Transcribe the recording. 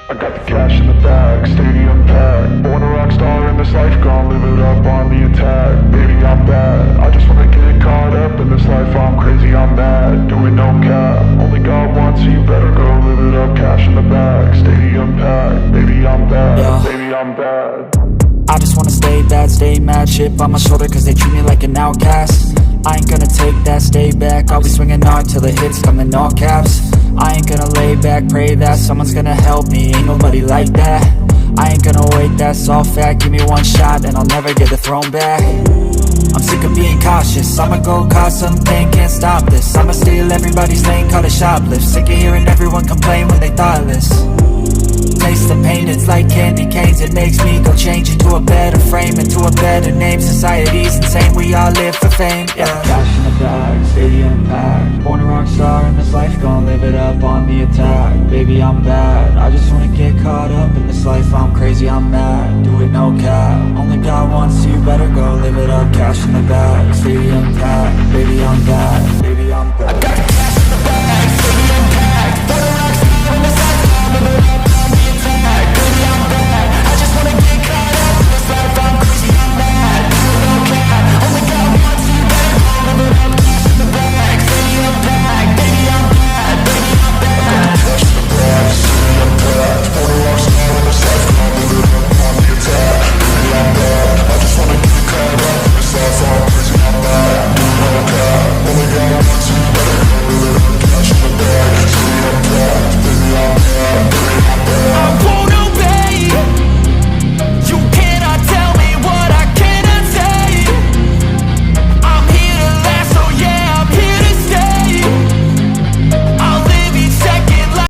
I got the cash in the bag, stadium packed. Born a rock star in this life, gon' live it up on the attack. Baby, I'm bad, I just wanna get caught up in this life. I'm crazy, I'm mad, doing no cap. Only got one, so you better go live it up. Cash in the bag, stadium packed. Baby, I'm bad, Yeah. baby, I'm bad. I just wanna stay bad, stay mad. Chip on my shoulder cause they treat me like an outcast. I ain't gonna take that, stay back. I'll be swinging hard till the hits come in all caps. I ain't gonna lay back, pray that someone's gonna help me. Ain't nobody like that. I ain't gonna wait, that's all fact. Give me one shot and I'll never get the throne back. I'm sick of being cautious, I'ma go cause something, can't stop this. I'ma steal everybody's lane, call it shoplift. Sick of hearing everyone complain when they thoughtless. Taste the pain, it's like candy canes. It makes me go change into a better frame, into a better name. Society's insane, we all live for fame, yeah. Cash in the bag, stadium packed. Born a rock star in this life, gon' live it up on the attack. Baby, I'm bad, I just wanna get caught up in this life. I'm crazy, I'm mad, do it no cap. Only got one, so you better go live it up. Cash in the bag, stadium packed. Baby,